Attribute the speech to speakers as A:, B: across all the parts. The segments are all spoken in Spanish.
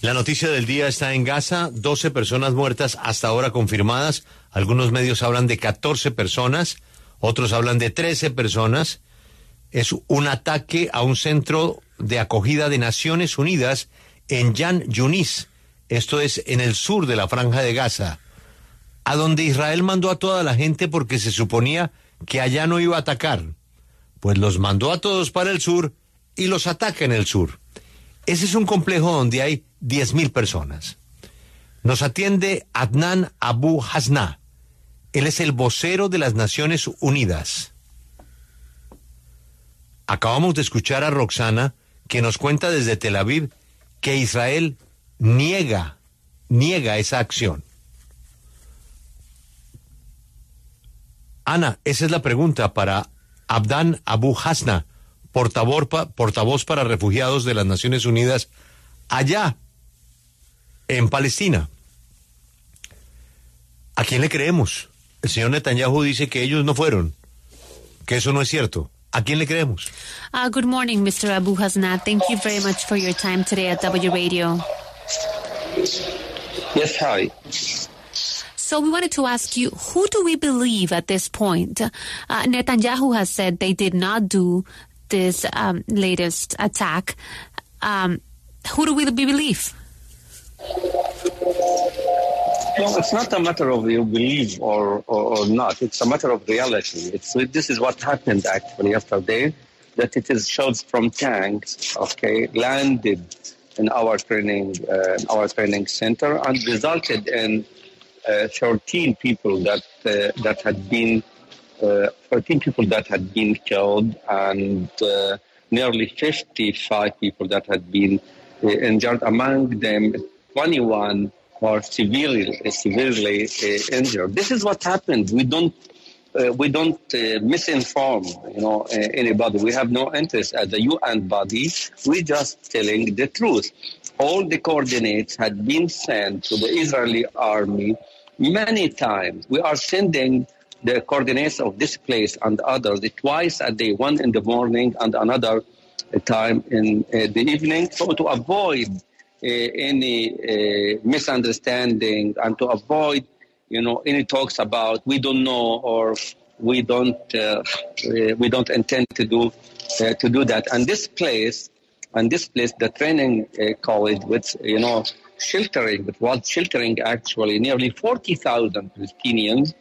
A: La noticia del día está en Gaza, 12 personas muertas hasta ahora confirmadas. Algunos medios hablan de 14 personas, otros hablan de 13 personas. Es un ataque a un centro de acogida de Naciones Unidas en Jan Yunis. Esto es en el sur de la Franja de Gaza, a donde Israel mandó a toda la gente porque se suponía que allá no iba a atacar. Pues los mandó a todos para el sur y los ataca en el sur. Ese es un complejo donde hay 10.000 personas. Nos atiende Adnan Abu Hasna. Él es el vocero de las Naciones Unidas. Acabamos de escuchar a Roxana, que nos cuenta desde Tel Aviv que Israel niega esa acción. Ana, esa es la pregunta para Adnan Abu Hasna, portavoz para refugiados de las Naciones Unidas allá en Palestina. ¿A quién le creemos? El señor Netanyahu dice que ellos no fueron, que eso no es cierto. ¿A quién le creemos?
B: Good morning, Mr. Abu Hasna. Thank you very much for your time today at W Radio.
C: Yes, hi.
B: So we wanted to ask you, who do we believe at this point? Netanyahu has said they did not do this latest attack. Who do we believe?
C: No, it's not a matter of you believe or not. It's a matter of reality. This is what happened actually yesterday, that it is shots from tanks, landed in our training center and resulted in 13 people that had been 13 people that had been killed and nearly 55 people that had been injured. Among them, 21 are severely injured. This is what happened. We don't misinform, anybody. We have no interest as a UN body. We're just telling the truth. All the coordinates had been sent to the Israeli army many times. We are sending the coordinates of this place and others twice a day, one in the morning and another time in the evening, so to avoid any misunderstanding and to avoid, any talks about we don't know or we don't intend to do that. And this place, the training college, which was sheltering actually nearly 40,000 Palestinians.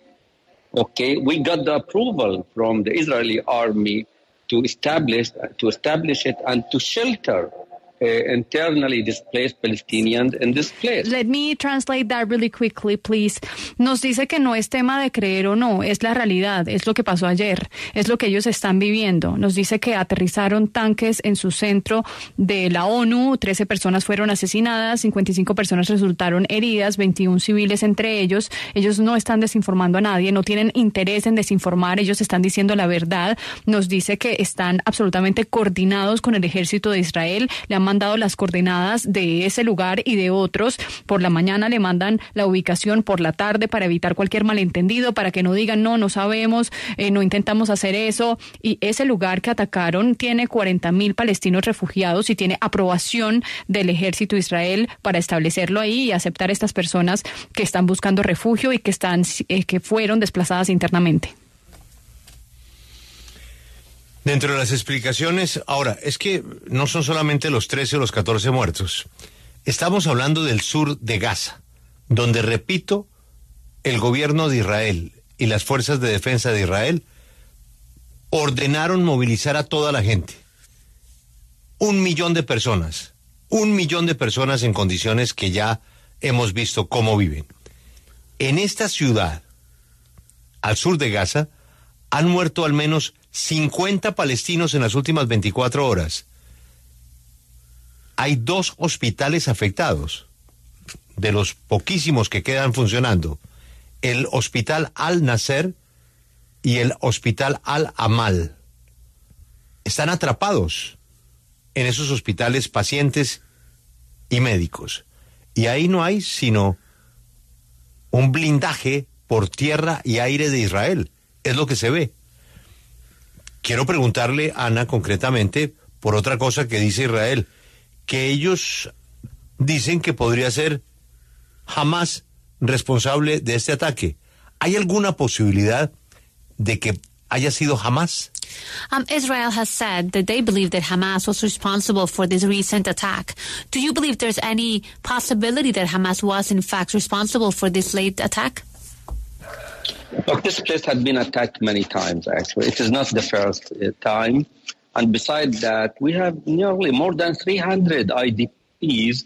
C: We got the approval from the Israeli army to establish it and to shelter internally displaced Palestinians in this place.
D: Let me translate that really quickly, please. Nos dice que no es tema de creer o no, es la realidad, es lo que pasó ayer, es lo que ellos están viviendo. Nos dice que aterrizaron tanques en su centro de la ONU, 13 personas fueron asesinadas, 55 personas resultaron heridas, 21 civiles entre ellos. Ellos no están desinformando a nadie, no tienen interés en desinformar, ellos están diciendo la verdad. Nos dice que están absolutamente coordinados con el ejército de Israel, le han mandado las coordenadas de ese lugar y de otros. Por la mañana le mandan la ubicación, por la tarde para evitar cualquier malentendido, para que no digan no sabemos, no intentamos hacer eso. Y ese lugar que atacaron tiene 40,000 palestinos refugiados y tiene aprobación del ejército de Israel para establecerlo ahí y aceptar a estas personas que están buscando refugio y que fueron desplazadas internamente.
A: Dentro de las explicaciones, ahora, es que no son solamente los 13 o los 14 muertos. Estamos hablando del sur de Gaza, donde, repito, el gobierno de Israel y las fuerzas de defensa de Israel ordenaron movilizar a toda la gente. 1 millón de personas. 1 millón de personas en condiciones que ya hemos visto cómo viven. En esta ciudad, al sur de Gaza, han muerto al menos 50 palestinos en las últimas 24 horas. Hay 2 hospitales afectados, de los poquísimos que quedan funcionando. El Hospital Al-Nasser y el Hospital Al-Amal. Están atrapados en esos hospitales pacientes y médicos. Y ahí no hay sino un blindaje por tierra y aire de Israel. Es lo que se ve. Quiero preguntarle, Ana, concretamente, por otra cosa que dice Israel, que ellos dicen que podría ser Hamas responsable de este ataque. ¿Hay alguna posibilidad de que haya sido Hamas?
B: Israel has said that they believe that Hamas was responsible for this recent attack. Do you believe there's any possibility that Hamas was in fact responsible for this late attack?
C: Look, this place had been attacked many times, actually. It is not the first time. And besides that, we have nearly more than 300 IDPs,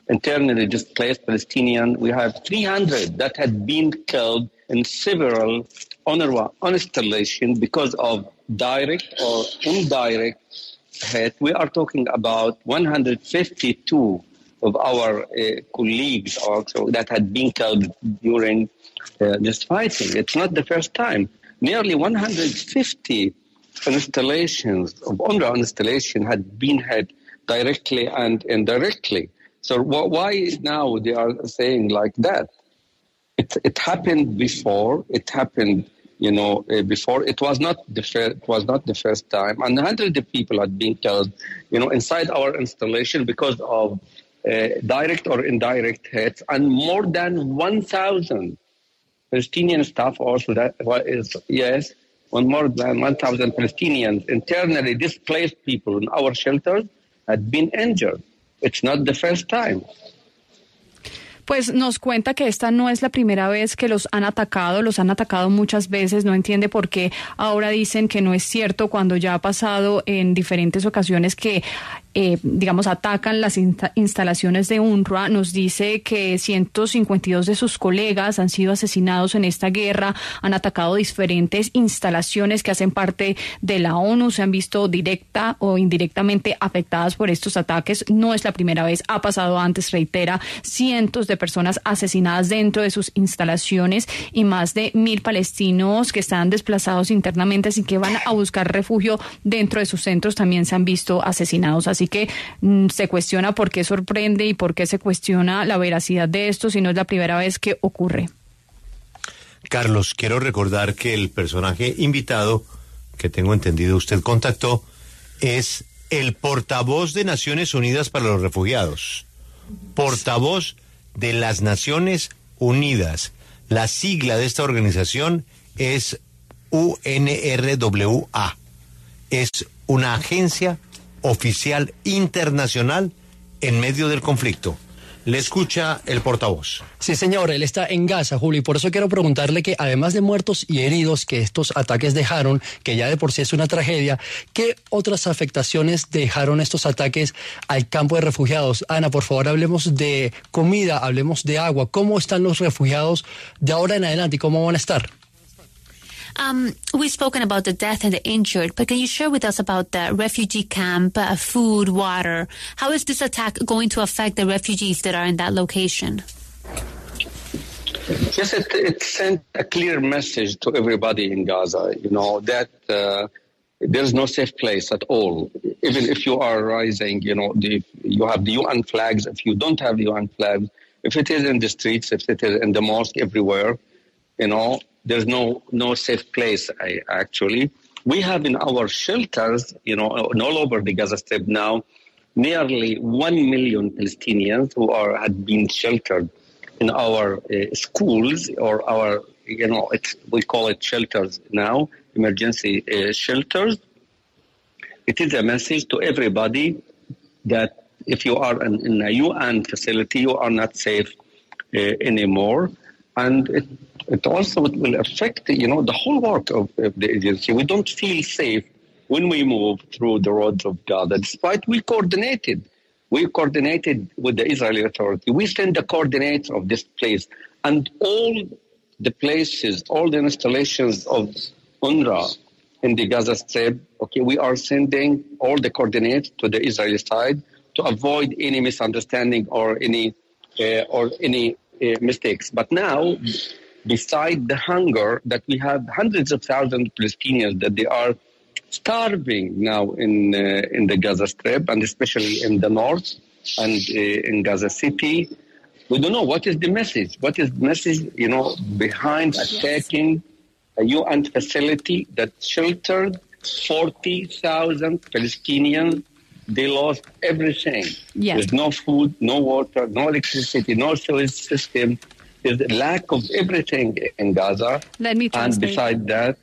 C: internally displaced Palestinians. We have 300 that had been killed in several UNRWA installations because of direct or indirect hit. We are talking about 152 of our colleagues also that had been killed during this fighting. It's not the first time. Nearly 150 installations of UNRWA installation had been hit directly and indirectly. So why now they are saying like that? It happened before. It happened, before. It was not the first time. And hundreds of people had been killed, inside our installation because of direct or indirect hits, and more than 1,000 Palestinian staff also. More than 1,000 Palestinians internally displaced people in our shelters had been injured. It's not the first time.
D: Pues nos cuenta que esta no es la primera vez que los han atacado muchas veces, no entiende por qué ahora dicen que no es cierto cuando ya ha pasado en diferentes ocasiones que atacan las instalaciones de UNRWA. Nos dice que 152 de sus colegas han sido asesinados en esta guerra, han atacado diferentes instalaciones que hacen parte de la ONU, se han visto directa o indirectamente afectadas por estos ataques. No es la primera vez, ha pasado antes, reitera, cientos de personas asesinadas dentro de sus instalaciones y más de 1,000 palestinos que están desplazados internamente, así que van a buscar refugio dentro de sus centros, también se han visto asesinados. Así que se cuestiona por qué sorprende y por qué se cuestiona la veracidad de esto si no es la primera vez que ocurre.
A: Carlos, quiero recordar que el personaje invitado, que tengo entendido usted contactó, es el portavoz de Naciones Unidas para los Refugiados. Portavoz de las Naciones Unidas. La sigla de esta organización es UNRWA. Es una agencia oficial internacional en medio del conflicto. Le escucha el portavoz.
E: Sí, señor, él está en Gaza, Julio, y por eso quiero preguntarle que además de muertos y heridos que estos ataques dejaron, que ya de por sí es una tragedia, ¿qué otras afectaciones dejaron estos ataques al campo de refugiados? Ana, por favor, hablemos de comida, hablemos de agua. ¿Cómo están los refugiados de ahora en adelante y cómo van a estar?
B: We've spoken about the death and the injured, but can you share with us about the refugee camp, food, water? How is this attack going to affect the refugees that are in that location?
C: Yes, it sent a clear message to everybody in Gaza, that there's no safe place at all. Even if you are rising, you have the UN flags. If you don't have the UN flags, if it is in the streets, if it is in the mosque, everywhere, there's no safe place, actually. We have in our shelters, all over the Gaza Strip now, nearly 1 million Palestinians who had been sheltered in our schools or our, we call it shelters now, emergency shelters. It is a message to everybody that if you are in a UN facility, you are not safe anymore. And it also will affect, the whole work of the agency. We don't feel safe when we move through the roads of Gaza, despite we coordinated with the Israeli Authority. We send the coordinates of this place, and all the places, all the installations of UNRWA in the Gaza Strip, we are sending all the coordinates to the Israeli side to avoid any misunderstanding or any mistakes. But now, beside the hunger that we have, hundreds of thousands of Palestinians that they are starving now in the Gaza Strip, and especially in the north and in Gaza City. We don't know what is the message. What is the message, behind attacking a UN facility that sheltered 40,000 Palestinians they lost everything.
D: Yes.
C: There's no food, no water, no electricity, no sewage system. There's a lack of everything in Gaza.
D: Let me translate.
C: And besides that,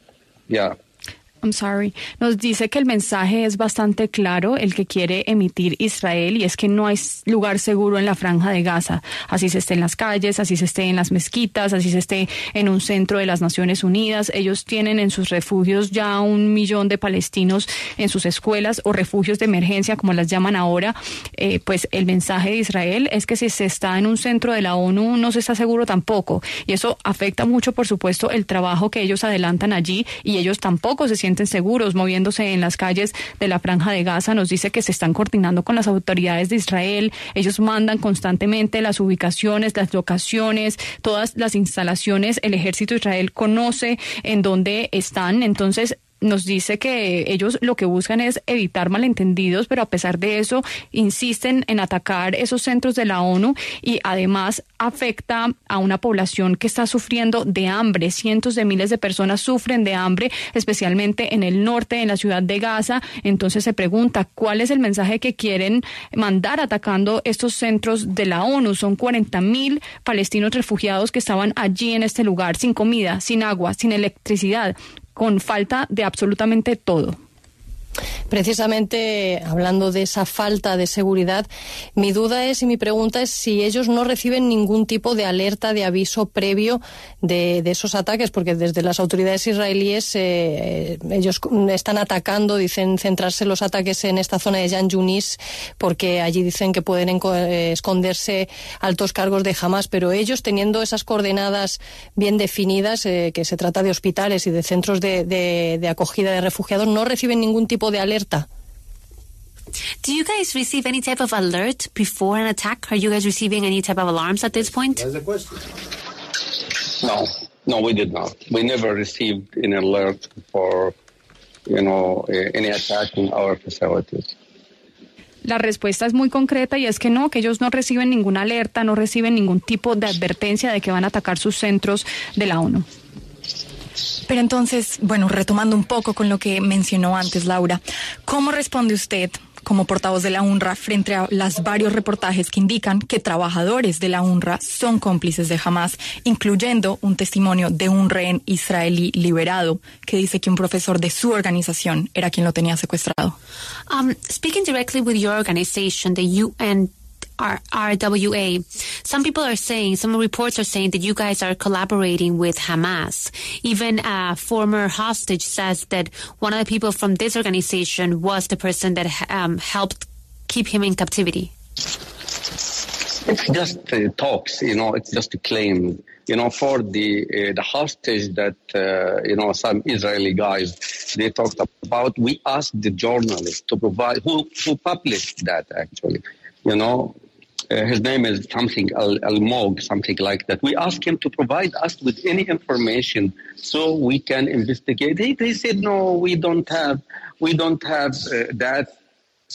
C: yeah.
D: I'm sorry. Nos dice que el mensaje es bastante claro, el que quiere emitir Israel, y es que no hay lugar seguro en la franja de Gaza. Así se esté en las calles, así se esté en las mezquitas, así se esté en un centro de las Naciones Unidas. Ellos tienen en sus refugios ya 1 millón de palestinos en sus escuelas o refugios de emergencia, como las llaman ahora. Pues el mensaje de Israel es que si se está en un centro de la ONU no se está seguro tampoco. Y eso afecta mucho, por supuesto, el trabajo que ellos adelantan allí, y ellos tampoco se sienten seguros moviéndose en las calles de la franja de Gaza. Nos dice que se están coordinando con las autoridades de Israel. Ellos mandan constantemente las ubicaciones, las locaciones, todas las instalaciones. El ejército de Israel conoce en dónde están. Entonces nos dice que ellos lo que buscan es evitar malentendidos, pero a pesar de eso insisten en atacar esos centros de la ONU, y además afecta a una población que está sufriendo de hambre. Cientos de miles de personas sufren de hambre, especialmente en el norte, en la ciudad de Gaza. Entonces se pregunta, ¿cuál es el mensaje que quieren mandar atacando estos centros de la ONU? Son 40,000 palestinos refugiados que estaban allí en este lugar, sin comida, sin agua, sin electricidad, con falta de absolutamente todo.
F: Precisamente hablando de esa falta de seguridad, mi duda es y mi pregunta es si ellos no reciben ningún tipo de alerta, de aviso previo de esos ataques, porque desde las autoridades israelíes ellos están atacando, dicen centrarse los ataques en esta zona de Jan Yunis, porque allí dicen que pueden esconderse altos cargos de Hamas, pero ellos, teniendo esas coordenadas bien definidas, que se trata de hospitales y de centros de acogida de refugiados, no reciben ningún tipo de alerta.
B: Do you guys receive any type of alert before an attack? Are you guys receiving any type of alarms at this point?
A: That's the question.
C: No, we did not. We never received an alert for, any attack in our facilities.
D: La respuesta es muy concreta, y es que no, que ellos no reciben ninguna alerta, no reciben ningún tipo de advertencia de que van a atacar sus centros de la ONU.
G: Pero entonces, bueno, retomando un poco con lo que mencionó antes Laura, ¿cómo responde usted como portavoz de la UNRWA frente a los varios reportajes que indican que trabajadores de la UNRWA son cómplices de Hamas, incluyendo un testimonio de un rehén israelí liberado que dice que un profesor de su organización era quien lo tenía secuestrado?
B: Speaking directly with your organization, the RWA, some reports are saying that you guys are collaborating with Hamas. Even a former hostage says that one of the people from this organization was the person that helped keep him in captivity.
C: It's just talks, it's just a claim. For the hostage that, some Israeli guys, they talked about, we asked the journalist to provide, who published that actually, his name is something Almog, something like that. We asked him to provide us with any information so we can investigate. They said, no, we don't have that.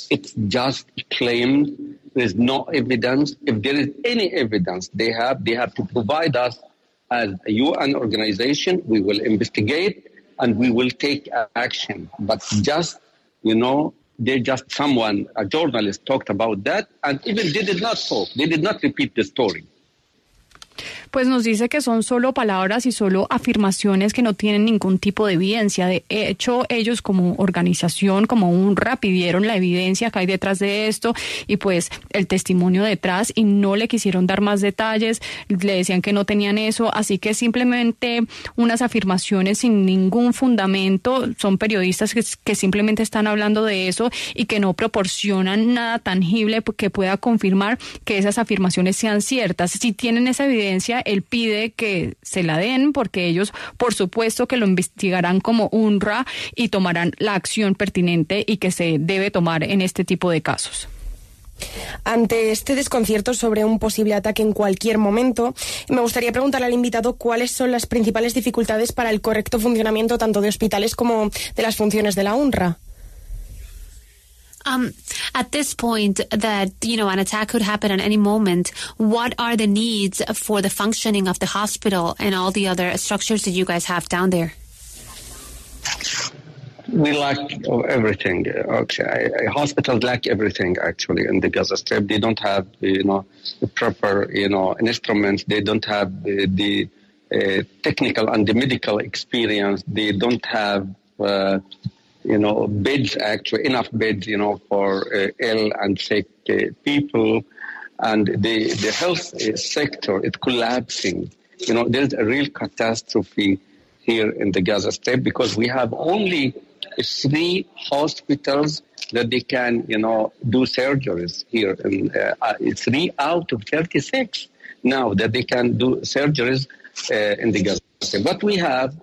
C: It's just claimed. There's no evidence. If there is any evidence they have to provide us as a UN organization. We will investigate and we will take action. But just, a journalist talked about that, and even they did not talk. They did not repeat the story.
D: Pues nos dice que son solo palabras y solo afirmaciones que no tienen ningún tipo de evidencia. De hecho, ellos como organización, como UNRWA, pidieron la evidencia que hay detrás de esto y pues el testimonio detrás, y no le quisieron dar más detalles, le decían que no tenían eso, así que simplemente unas afirmaciones sin ningún fundamento. Son periodistas que simplemente están hablando de eso y que no proporcionan nada tangible que pueda confirmar que esas afirmaciones sean ciertas. Si tienen esa evidencia, él pide que se la den, porque ellos, por supuesto, que lo investigarán como UNRWA y tomarán la acción pertinente y que se debe tomar en este tipo de casos.
H: Ante este desconcierto sobre un posible ataque en cualquier momento, me gustaría preguntarle al invitado cuáles son las principales dificultades para el correcto funcionamiento tanto de hospitales como de las funciones de la UNRWA.
B: At this point that, an attack could happen at any moment, what are the needs for the functioning of the hospital and all the other structures that you guys have down there?
C: We lack of everything. Okay, hospitals lack everything actually in the Gaza Strip. They don't have, the proper, instruments. They don't have the technical and the medical experience. They don't have, beds, actually enough beds, for ill and sick people, and the health sector is collapsing. There's a real catastrophe here in the Gaza Strip because we have only 3 hospitals that they can, do surgeries here. In 3 out of 36 now that they can do surgeries in the Gaza Strip. But we have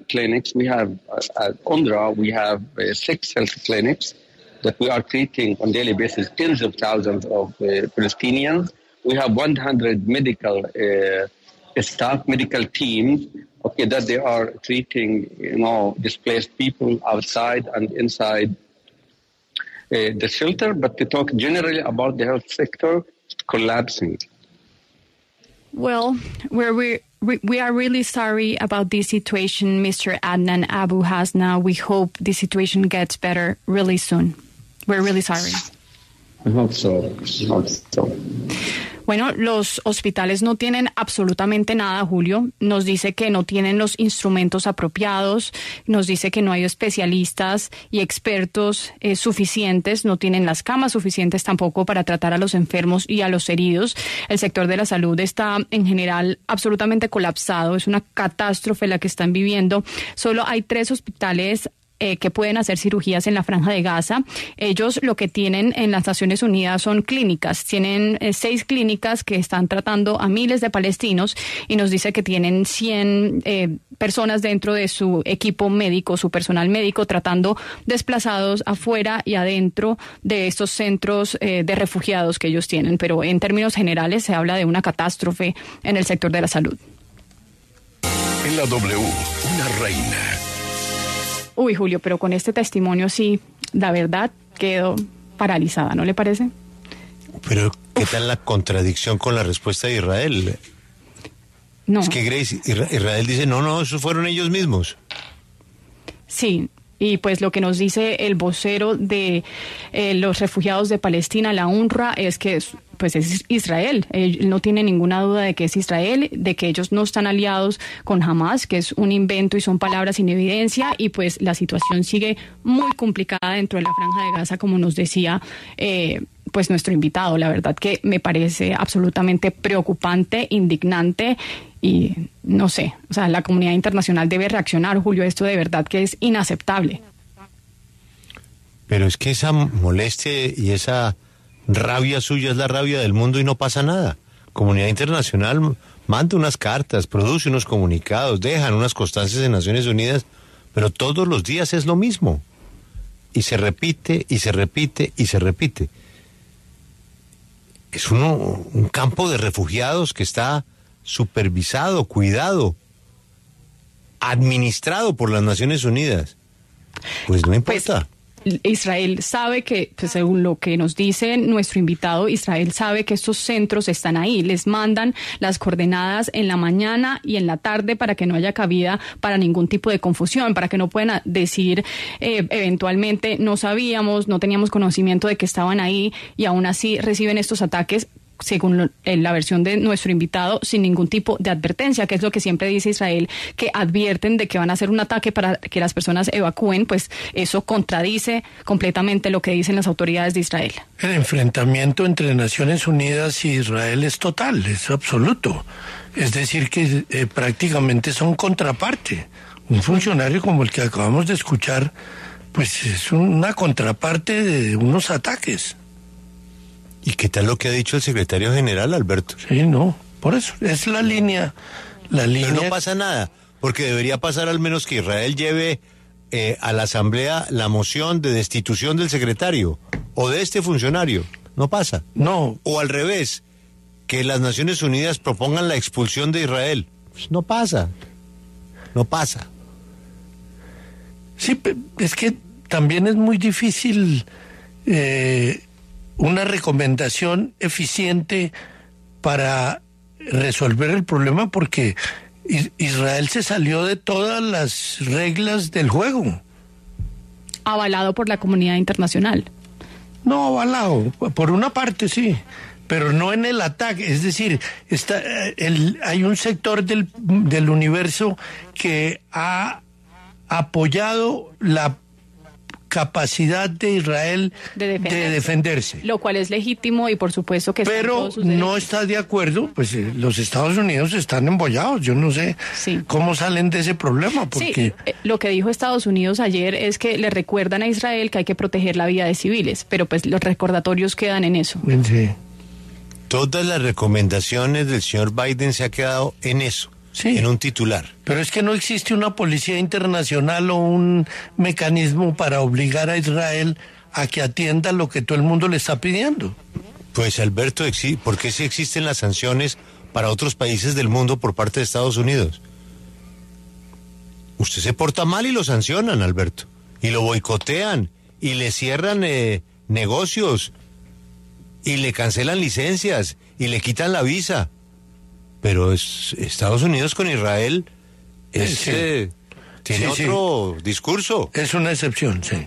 C: clinics. We have at UNRWA, we have 6 health clinics that we are treating on a daily basis tens of thousands of Palestinians. We have 100 medical staff, medical teams, that they are treating, displaced people outside and inside the shelter. But to talk generally about the health sector, it's collapsing.
D: Well, we are really sorry about this situation, Mr. Adnan Abu Hasna. We hope the situation gets better really soon. We're really sorry.
C: I hope so.
D: Bueno, los hospitales no tienen absolutamente nada, Julio. Nos dice que no tienen los instrumentos apropiados, nos dice que no hay especialistas y expertos suficientes, no tienen las camas suficientes tampoco para tratar a los enfermos y a los heridos. El sector de la salud está en general absolutamente colapsado, es una catástrofe la que están viviendo. Solo hay 3 hospitales que pueden hacer cirugías en la Franja de Gaza. Ellos lo que tienen en las Naciones Unidas son clínicas. Tienen 6 clínicas que están tratando a miles de palestinos y nos dice que tienen 100 personas dentro de su equipo médico, su personal médico, tratando desplazados afuera y adentro de estos centros de refugiados que ellos tienen. Pero en términos generales se habla de una catástrofe en el sector de la salud.
I: En la W, una reina.
D: Uy, Julio, pero con este testimonio sí, la verdad, quedo paralizada, ¿no le parece?
A: Pero, ¿qué tal la contradicción con la respuesta de Israel?
D: No.
A: Es que Grace, Israel dice, no, esos fueron ellos mismos.
D: Sí, y pues lo que nos dice el vocero de los refugiados de Palestina, la UNRWA, es que es Israel. Él no tiene ninguna duda de que es Israel, de que ellos no están aliados con Hamas, que es un invento y son palabras sin evidencia, y pues la situación sigue muy complicada dentro de la Franja de Gaza, como nos decía pues nuestro invitado. La verdad que me parece absolutamente preocupante, indignante, y no sé, o sea, la comunidad internacional debe reaccionar, Julio, esto de verdad que es inaceptable.
A: Pero es que esa molestia y esa rabia suya es la rabia del mundo y no pasa nada. Comunidad internacional manda unas cartas, produce unos comunicados, dejan unas constancias en Naciones Unidas, pero todos los días es lo mismo. Y se repite, y se repite, y se repite. Es un campo de refugiados que está supervisado, cuidado, administrado por las Naciones Unidas. Pues no importa.
D: Israel sabe que, pues según lo que nos dice nuestro invitado, Israel sabe que estos centros están ahí. Les mandan las coordenadas en la mañana y en la tarde para que no haya cabida para ningún tipo de confusión, para que no puedan decir eventualmente no sabíamos, no teníamos conocimiento de que estaban ahí, y aún así reciben estos ataques, según la versión de nuestro invitado, sin ningún tipo de advertencia, que es lo que siempre dice Israel, que advierten de que van a hacer un ataque para que las personas evacúen. Pues eso contradice completamente lo que dicen las autoridades de Israel.
J: El enfrentamiento entre Naciones Unidas y Israel es total, es absoluto. Es decir, que prácticamente son contraparte. Un funcionario como el que acabamos de escuchar, pues es una contraparte de unos ataques.
A: ¿Y qué tal lo que ha dicho el secretario general, Alberto?
J: Sí, no, por eso, es la línea.
A: Pero no pasa nada, porque debería pasar al menos que Israel lleve a la Asamblea la moción de destitución del secretario o de este funcionario. No pasa.
J: No.
A: O al revés, que las Naciones Unidas propongan la expulsión de Israel. Pues no pasa. No pasa.
J: Sí, es que también es muy difícil una recomendación eficiente para resolver el problema, porque Israel se salió de todas las reglas del juego.
D: avalado por la comunidad internacional.
J: No, avalado, por una parte sí, pero no en el ataque. Es decir, hay un sector del universo que ha apoyado la capacidad de Israel de defenderse.
D: Lo cual es legítimo y por supuesto que...
J: Pero no está de acuerdo, pues los Estados Unidos están embollados. Yo no sé cómo salen de ese problema. Porque...
D: Sí, lo que dijo Estados Unidos ayer es que le recuerdan a Israel que hay que proteger la vida de civiles, pero pues los recordatorios quedan en eso.
J: Sí.
A: Todas las recomendaciones del señor Biden se ha quedado en eso. Sí. En un titular.
J: Pero es que no existe una policía internacional o un mecanismo para obligar a Israel a que atienda lo que todo el mundo le está pidiendo.
A: Pues Alberto, ¿por qué sí existen las sanciones para otros países del mundo por parte de Estados Unidos? Usted se porta mal y lo sancionan, Alberto. Y lo boicotean y le cierran negocios y le cancelan licencias y le quitan la visa. Pero Estados Unidos con Israel tiene otro discurso.
J: Es una excepción, sí.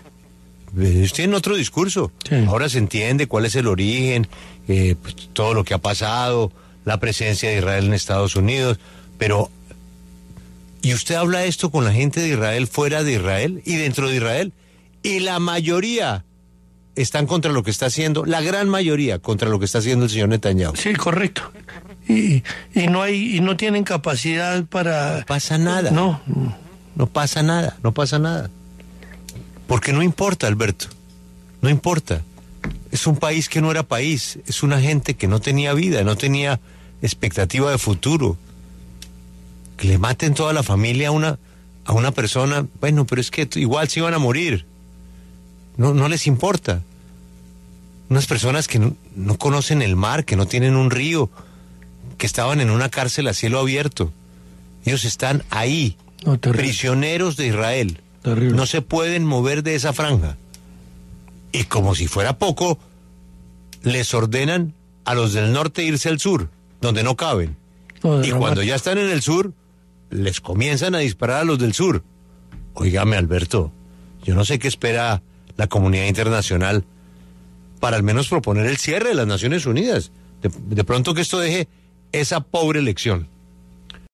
A: Tienen otro discurso. Sí. Ahora se entiende cuál es el origen, pues, todo lo que ha pasado, la presencia de Israel en Estados Unidos, pero... ¿Y usted habla esto con la gente de Israel, fuera de Israel y dentro de Israel? Y la mayoría están contra lo que está haciendo, la gran mayoría contra lo que está haciendo el señor Netanyahu.
J: Sí, correcto. Y no tienen capacidad para...
A: No pasa nada.
J: No
A: pasa nada. Porque no importa, Alberto. No importa. Es un país que no era país. Es una gente que no tenía vida, no tenía expectativa de futuro. Que le maten toda la familia a una persona. Bueno, pero es que igual se iban a morir. No les importa. Unas personas que no conocen el mar, que no tienen un río, que estaban en una cárcel a cielo abierto. Ellos están ahí, prisioneros de Israel.
J: Terrible.
A: No se pueden mover de esa franja. Y como si fuera poco, les ordenan a los del norte irse al sur, donde no caben. Y cuando ya están en el sur, les comienzan a disparar a los del sur. Óigame, Alberto, yo no sé qué espera la comunidad internacional para al menos proponer el cierre de las Naciones Unidas. De pronto que esto deje esa pobre elección.